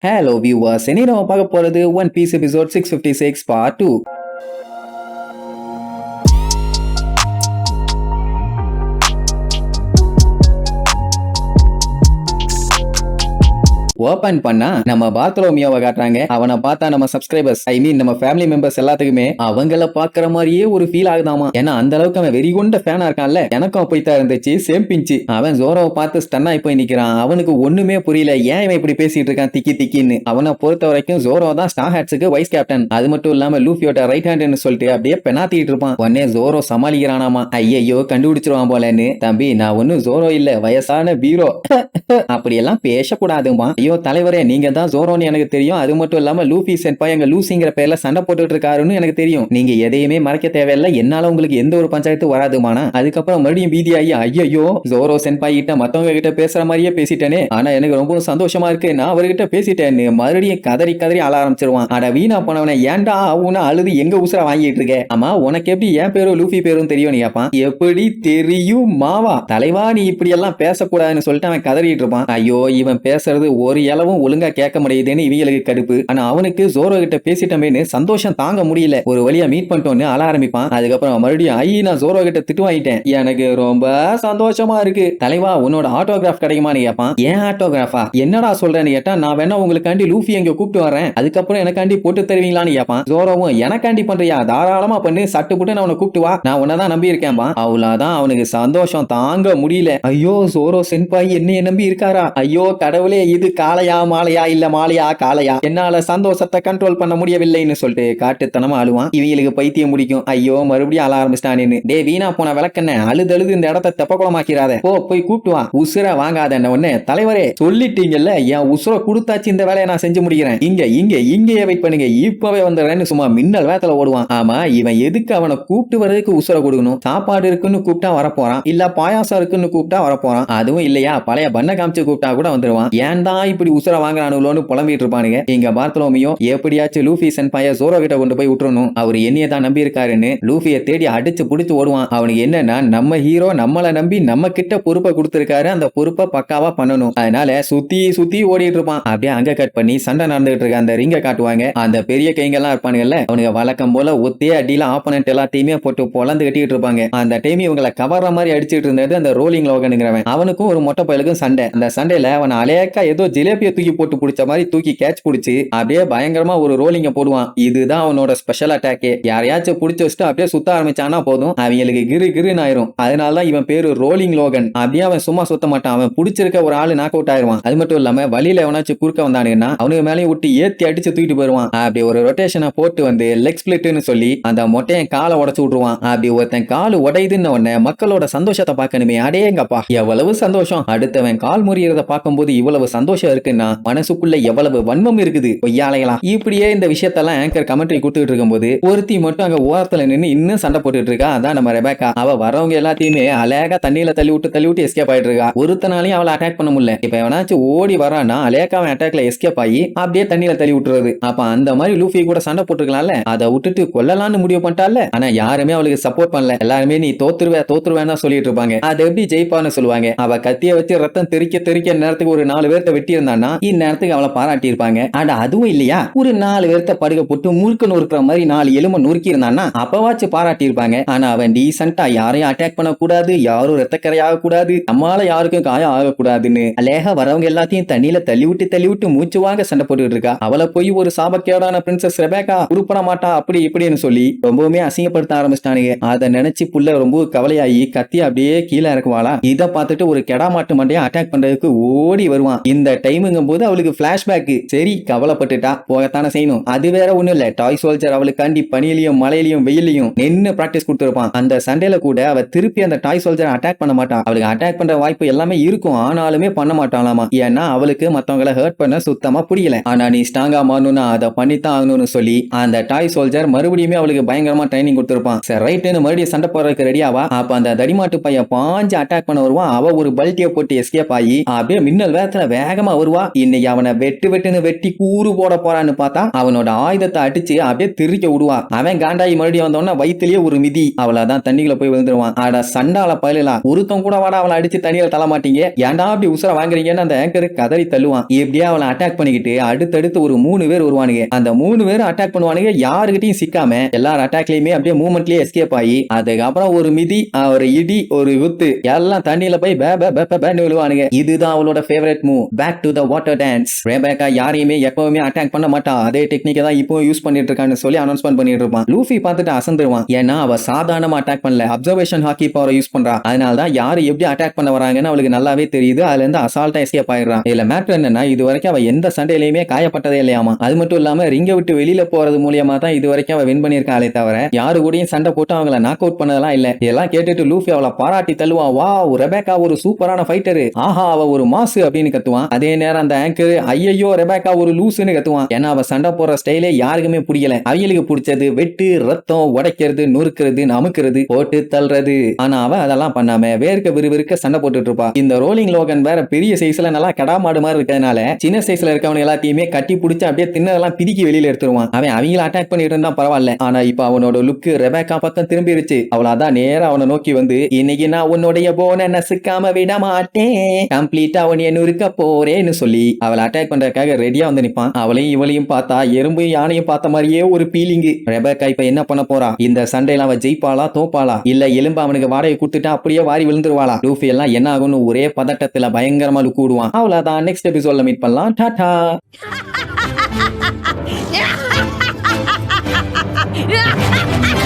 Hello viewers, இன்னைக்கு நம்ம பார்க்க போறது One Piece episode 656 part 2. Open பண்ணா நம்ம பார்த்தலோமியோவை காட்டுறாங்க. அவனை பார்த்தா நம்ம சப்ஸ்கிரைபர்ஸ் நம்ம ஃபேமிலி மெம்பர்ஸ் எல்லாத்துக்குமே அவங்கள பாக்குற மாதிரியே ஒரு ஃபீல் ஆகுதாமா. ஏன்னா அந்த அளவுக்கு அவன் வெறிகுண்ட ஃபேனா இருக்கான்ல. எனக்கும் அப்படித்தான் இருந்துச்சு, சேம் பிஞ்சு. அவன் ஜோரோவை பார்த்து ஸ்டன்னா போய் நிக்கிறான். அவனுக்கு ஒண்ணுமே புரியல, ஏன் இவன் இப்படி பேசிட்டு இருக்கான் திக்கி திக்கின்னு. அவனை பொறுத்த வரைக்கும் ஜோரோ தான் ஸ்டார் ஹேட்ஸுக்கு வைஸ் கேப்டன். அது மட்டும் இல்லாம லூஃபியோட ரைட் ஹேண்ட்னு சொல்லிட்டு அப்படியே பெனாத்திட்டு இருப்பான். உடனே ஜோரோ சமாளிக்கிறானாமா. ஐயோ கண்டுபிடிச்சிருவான் போலன்னு. தம்பி நான் ஒன்னும் ஜோரோ இல்ல, வயசான பீரோ. அப்படியெல்லாம் பேசக்கூடாதுமா. ஐயோ தலைவரே, நீங்க தான் ஜோரோன்னு எனக்கு தெரியும். அது மட்டும் இல்லாம லூஃபி சென்பாய் எங்க லூசிங்கிற பேர்ல சண்டை போட்டுட்டு இருக்காருன்னு எனக்கு தெரியும். நீங்க எதையுமே மறைக்க தேவையில்லை, என்னால உங்களுக்கு எந்த ஒரு பஞ்சாயத்து வராதுமானா. அதுக்கப்புறம் மறுபடியும் பீதியாகி ஐயோ ஜோரோ சென்பாய் கிட்ட மத்தவங்க கிட்ட பேசுற மாதிரியே பேசிட்டேனே, ஆனா எனக்கு ரொம்ப சந்தோஷமா இருக்கு, நான் அவர்கிட்ட பேசிட்டேன்னு மறுபடியும் கதறி கதறி அழ ஆரம்பிச்சிருவான். அட வீணா போனவன, ஏன்டா அவனா அழுது எங்க உசுர வாங்கிட்டு இருக்க? ஆமா உனக்கு எப்படி என் பேரும் லூஃபி பேரும் தெரியும்? நீ கேப்பான். எப்படி தெரியும் மாவா? தலைவா நீ இப்படி எல்லாம் பேசக்கூடாதுன்னு சொல்லிட்டு அவன் கதறிட்டு இருப்பான். ஐயோ இவன் பேசுறது ஒரு அளவும் ஒழுங்கா கேட்க முடியுதுன்னு இவங்களுக்கு கடுப்பு. ஆனா அவனுக்கு ஜோரோ கிட்ட பேசிட்டமேன்னு சந்தோஷம் தாங்க முடியல. ஒரு வழியா மீட் பண்ணிட்டோன்னு அழ ஆரம்பிப்பான். அதுக்கப்புறம் மறுபடியும் நான் ஜோரோ கிட்ட திட்டு வாங்கிட்டேன், எனக்கு ரொம்ப சந்தோஷமா இருக்கு. தலைவா உன்னோட ஆட்டோகிராஃப் கிடைக்குமான்னு கேட்பான். ஏன் ஆட்டோகிராஃபா? என்னடா சொல்றேன்னு கேட்டா, நான் வேணா உங்களுக்காண்டி லூஃபி எங்க கூப்பிட்டு வரேன், அதுக்கப்புறம் எனக்காண்டி போட்டு தருவீங்களான்னு கேட்பான். ஜோரோவும் எனக்காண்டி பண்றியா, தாராளமா பண்ணு, சட்டு போட்டு நான் அவனை கூப்பிட்டு வா, நான் உன்னதான் நம்பி இருக்கேன்பா. அவ்வளவுதான் அவனுக்கு சந்தோஷம் தாங்க முடியல. ஐயோ ஜோரோ சென்பாய் என்னைய நம்பி இருக்காரா? ஐயோ கடவுளே, இது காளையா மாலையா இல்ல மாலையா காளையா? என்னால சந்தோஷத்தை கண்ட்ரோல் பண்ண முடியவில்லைன்னு சொல்லிட்டு காட்டுத்தனமா அழுவான். இவங்களுக்கு பைத்தியம் முடிக்கும். ஐயோ மறுபடியும் அழ ஆரம்பிச்சிட்டானு. டே வீணா போன விளக்கண்ண, அழுதழுது இந்த இடத்தை தெப்பக்குளமாக்கிறாத, போய் கூப்பிட்டு வா, உசுர வாங்காத. உடனே தலைவரே சொல்லிட்டீங்கல்ல, என் உசுர கொடுத்தாச்சு, இந்த வேலையை நான் செஞ்சு முடிக்கிறேன், இங்கேயே வெயிட் பண்ணுங்க, இப்பவே வந்துடுறேன்னு சும்மா மின்னல் வேகத்துல ஓடுவான். ஆமா இவன் எதுக்கு அவனை கூப்பிட்டு வர்றதுக்கு உசுர கொடுக்கணும்? சாப்பாடு இருக்குன்னு கூப்பிட்டா வரப்போறான், இல்ல பாயாசம் இருக்குன்னு கூப்பிட்டா வரப்போறான். அதுவும் இல்லையா பழைய பண்ண காமிச்சு கூப்பிட்டா கூட வந்துருவான். ஏன் தான் இப்படி உசுர வாங்குறானுங்களோன்னு புலம்பிட்டு இருப்பானுங்க. இங்க பார்த்தலோமியோ எப்படியாச்சும் லூஃபி சென்பாய ஜோரோ கிட்ட கொண்டு போய் விட்டுறணும், அவர் என்னைய தான் நம்பி இருக்காருன்னு லூஃபியை தேடி அடிச்சு புடிச்சு ஓடுவான். அவனுக்கு என்னன்னா, நம்ம ஹீரோ நம்மளை நம்பி நம்ம கிட்ட பொறுப்பை கொடுத்திருக்காரு, அந்த பொறுப்பை பக்காவா பண்ணணும். அதனால சுத்தி ஓடிட்டு இருப்பான். அப்படியே அங்க கட் பண்ணி சண்டை நடந்துகிட்டு இருக்க அந்த ரிங்க காட்டுவாங்க. அந்த பெரிய கைங்கெல்லாம் இருப்பானுங்கல்ல, அவனுக்கு வழக்கம் போல ஒத்தே அடியில ஆப்பனன்ட் எல்லாத்தையுமே போட்டு பொலந்து கட்டிட்டு இருப்பாங்க. அந்த டைம் இவங்களை கவர்ற மாதிரி அடிச்சிட்டு இருந்தது அந்த ரோலிங் லோகனுங்கிறவன். அவனுக்கும் ஒரு மொட்டை பயலுக்கும் சண்டை. அந்த சண்டையில அவன் அலேக்கா ஏதோ ஜிலேபியை தூக்கி போட்டு பிடிச்ச மாதிரி தூக்கி கேட்ச் பிடிச்சு அப்படியே பயங்கரமா ஒரு ரோலிங்க போடுவான். இதுதான் அவனோட ஸ்பெஷல் அட்டாக்கே. யாரையாச்சும் பிடிச்சு வச்சுட்டு அப்படியே சுத்த ஆரம்பிச்சானா போதும், அவங்களுக்கு கிருன்னு ஆயிரும். அதனாலதான் இவன் பேரு ரோலிங் லோகன். அப்படியே அவன் சும்மா சுத்த மாட்டான், அவன் பிடிச்சிருக்க ஒரு ஆளு நாக் அவுட் ஆயிருவான். அது மட்டும் இல்லாம வழியில எவனாச்சும் குறுக்க வந்தானுங்கன்னா அவனுக்கு மேலே விட்டு ஏத்தி அடிச்சு தூக்கிட்டு போயிருவான். அப்படி ஒரு ரொட்டேஷனை போட்டு வந்து லெக் ஸ்பிளிட்னு சொல்லி அந்த மொட்டையன் காலை உடைச்சு விட்டுருவான். அப்படி ஒருத்தன் கால் உடையுதுன்னு உடனே மக்களோட சந்தோஷத்தை பார்க்கணுமே, அடேங்கப்பா எவ்வளவு சந்தோஷம். அடுத்தவன் கால் முறியறத பார்க்கும்போது இவ்வளவு சந்தோஷம் இருக்குன்னா மனசுக்குள்ள எவ்வளவு வன்மம் இருக்குது பொய்யாலைகளா. இப்படியே இந்த விஷயத்தெல்லாம் ஆங்கர் கமெண்ட்ரி கொடுத்துட்டு இருக்கும்போது ஒருத்தி மட்டும் அங்க ஓரத்துல நின்று இன்னும் சண்டை போட்டுட்டு இருக்கா. அதான் நம்ம ரெபேக்கா. அவ வரவங்க எல்லாத்தையுமே அழகா தண்ணியில தள்ளி விட்டு எஸ்கேப் ஆயிட்டு இருக்கா. ஒருத்தனாலையும் அவளை அட்டாக் பண்ண முடியல. இப்ப எவனாச்சும் ஓடி வரானா அலேக்காவன் அட்டாக்ல எஸ்கேப் ஆகி அப்படியே தண்ணியில தள்ளி விட்டுறது. அப்ப அந்த மாதிரி லூஃபி கூட சண்டை போட்டுருக்கலாம்ல, அதை விட்டுட்டு கொல்லலான்னு முடிவு பண்ணிட்டால. ஆனா யாருமே அவளுக்கு சப்போர்ட் பண்ணல. எல்லாருமே நீ தோத்துருவேன்னு சொல்லிட்டு இருப்பாங்க. அதை எப்படி ஜெயிப்பான்னு சொல்லுவாங்க. அவ கத்திய வச்சு ரத்தம் தெறிக்க நேரத்துக்கு ஒரு 4 பேர்த்த வெட்டி இருந்தான்னா இந்நேரத்துக்கு அவளை பாராட்டி இருப்பாங்க. ஆனா அதுவும் இல்லையா, ஒரு 4 பேர்த்த படுக போட்டு முறுக்க நொறுக்கிற மாதிரி 4 எலும்பை நொறுக்கி இருந்தான்னா அப்பவாச்சும் பாராட்டி இருப்பாங்க. ஆனா அவன் டீசென்ட்டா யாரையும் அட்டாக் பண்ண கூடாது, யாரும் ரத்தக்கரையாக கூடாது, நம்மளால யாருக்கும் காயம் ஆகக்கூடாதுன்னு அலேக வரவங்க எல்லாத்தையும் தண்ணியில தள்ளி விட்டு மூச்சு வாங்க சண்டை போட்டுட்டு இருக்கா. அவளை போய் ஒரு சாபக்கேடான பிரின்சஸ் ரெபேக்கா உருப்பட மாட்டா அப்படி இப்படின்னு சொல்லி ரொம்பவுமே அசிங்கப்படுத்த ஆரம்பிச்சிட்டானுங்க. அதை நினைச்சு புள்ள ரொம்ப கவலையாகி கத்தி அப்படியே கீழே இறக்குவாளா. இதை பார்த்துட்டு ஒரு கெடா மாட்டு மண்டையை அட்டாக் பண்றதுக்கு ஓடி வருவான். இந்த டைமுங்கும் போது அவளுக்கு பிளாஷ்பேக். சரி கவலைப்பட்டுட்டா, போகத்தானே செய்யணும். அது வேற ஒண்ணும் இல்ல, டாய் சோல்ஜர் அவளுக்காண்டி பனியிலையும் மழையிலையும் வெயிலையும் நின்னு பிராக்டிஸ் கொடுத்துருப்பான். அந்த சண்டையில கூட அவ திருப்பி அந்த டாய் சோல்ஜர் அட்டாக் பண்ண மாட்டான். அவளுக்கு அட்டாக் பண்ற வாய்ப்பு எல்லாமே இருக்கும், ஆனாலுமே பண்ண மாட்டாளாமா. ஏன்னா அவளுக்கு மத்தவங்களை ஹர்ட் பண்ண சுத்தமா பிடிக்கல. ஆனா நீ ஸ்ட்ராங்கா மாறணும்னா அதை பண்ணித்தான் ஆகணும்னு சொல்லி அந்த டாய் சோல்ஜர் மறுபடியுமே அவளுக்கு பயங்கரமா ட்ரைனிங் கொடுத்திருப்பான். சரி ரைட்டுன்னு மறுபடியும் சண்டை போறதுக்கு ரெடியாவா. அப்ப அந்த தடிமாட்டு பையன் பாஞ்சு அட்டாக் பண்ண வருவான். அவ ஒரு பல்ட்டியை போட்டு எஸ்கேப் ஆகி அப்படியே மின்னல் வேகத்துல வேகமா வருவா. இன்னைக்கு அவனை வெட்டுன்னு வெட்டி கூறு போட போறான்னு பார்த்தா அவனோட ஆயுதத்தை அடிச்சு அப்படியே திரிக்க விடுவா. அவன் காண்டாயி மறுபடியும் வந்தோன்னா வயிற்றுலயே ஒரு மிதி, அவ்வளவுதான் தண்ணிக்குள்ள போய் விழுந்துருவான். அட சண்டால பயலா, ஒருத்தன் கூட வாடா அவளை அடிச்சு தண்ணியில தள்ள மாட்டீங்க, ஏன்டா அப்படி உசுர வாங்குறீங்கன்னு அந்த ஆங்கர் கதறி தள்ளுவான். இப்படியே அவளை அட்டாக் பண்ணிக்கிட்டு அடுத்தடுத்து ஒரு 3 பேர் வருவானுங்க. அந்த 3 பேரும் அட்டாக் பண்ணுவானுங்க. யாருக்கிட்டையும் சிக்காம எல்லார் அட்டாக்லயுமே அப்படியே மூவ்மெண்ட்லயே எஸ்கேப் ஆகி அதுக்கப்புறம் ஒரு மிதி, ஒரு இடி, ஒரு குத்து, எல்லாம் தண்ணியில போய் விழுவானுங்க. இதுதான் அவளோட favourite move, back to the water dance. Rebecca யாரையுமே எப்பவுமே அட்டாக் பண்ண மாட்டா, அதே டெக்னிக்கை தான் இப்போ யூஸ் பண்ணிட்டு இருக்கான்னு சொல்லி அனௌன்ஸ்மெண்ட் பண்ணிட்டு இருப்பான். லூஃபி பார்த்துட்டு அசந்துருவான். ஏன்னா அவ சாதாரணமா அட்டாக் பண்ணல, அப்சர்வேஷன் ஹாக்கி பவரை யூஸ் பண்றா. அதனால தான் யாரு எப்படி அட்டாக் பண்ண வராங்கன்னு அவளுக்கு நல்லாவே தெரியுது. அதுல இருந்து அசால்ட்டா எஸ்கேப் ஆயிடுறான். இதுல மேட்டர் என்னன்னா, இது வரைக்கும் அவ எந்த சண்டையிலுமே காயப்பட்டதே இல்லையாமா. அது மட்டும் இல்லாம ரிங்க விட்டு வெளியில போறது மூலியமா தான் இது வரைக்கும் அவ வின் பண்ணிருக்காளே தவிர யாரு கூடயும் சண்டை போட்டு அவங்கள நாக் அவுட் பண்ணதெல்லாம் இல்ல. இதெல்லாம் கேட்டுட்டு லூஃபி அவளை பாராட்டி தள்ளுவான். வாவ், ரெபேக்கா ஒரு சூப்பரான ஃபைட்டரு, ஆஹா அவ ஒரு மாசு அப்படின்னு கத்துவான். அதே நேரம் அந்த ஆங்கர் ஐயோ ரெபேக்கா ஒரு லூசுன்னு கத்துவான். ஏன்னா அவ சண்டை போற ஸ்டைலே யாருக்குமே பிடிக்கல. அவங்களுக்கு பிடிச்சது வெட்டு, ரத்தம், உடைக்கிறது, நொறுக்கிறது, அமுக்கிறது, போட்டு தள்ளுறது. ஆனா அவ அதெல்லாம் பண்ணாம வேர்க்க விறுவிறுக்க சண்டை போட்டுட்டு இருப்பா. இந்த ரோலிங் லோகன் வேற பெரிய சைஸ்ல நல்லா கடாமாடு மாதிரி இருக்கிறதுனால சின்ன சைஸ்ல இருக்கவங்க எல்லாத்தையுமே கட்டி பிடிச்சு அப்படியே தின்னதெல்லாம் பிரிக்கி வெளியில எடுத்துருவான். அவன் அவங்கள அட்டாக் பண்ணிட்டு இருந்தா பரவாயில்ல, ஆனா இப்ப அவனோட லுக்கு ரெபேக்கா பக்கம் திரும்பிருச்சு. அவளாதான் நேரா அவனை நோக்கி வந்து, இன்னைக்கு நான் உன்னுடைய போன நசுக்காம விட மாட்டேன், கம்ப்ளீட்டா உன்னைய நுறுக்க போறேன்னு சொல்லி அவளை அட்டாக் பண்றதுக்காக ரெடியா வந்து நிப்பான். அவளையும் இவளையும் பார்த்தா எறும்பு யானையும் பார்த்த மாதிரியே ஒரு பீலிங். ரெபேக்கா இப்ப என்ன பண்ண போறா? இந்த சண்டையில அவ ஜெயிப்பாளா தோப்பாளா, இல்ல எலும்பு அவனுக்கு வாடகை கொடுத்துட்டா அப்படியே வாரி விழுந்துருவாளா? லூஃபி எல்லாம் என்ன ஆகும்னு ஒரே பதட்டத்துல பயங்கரமா லுக்கு விடுவான். அவ்வளவுதான், நெக்ஸ்ட் எபிசோட்ல மீட் பண்ணலாம். டாடா. Yeah!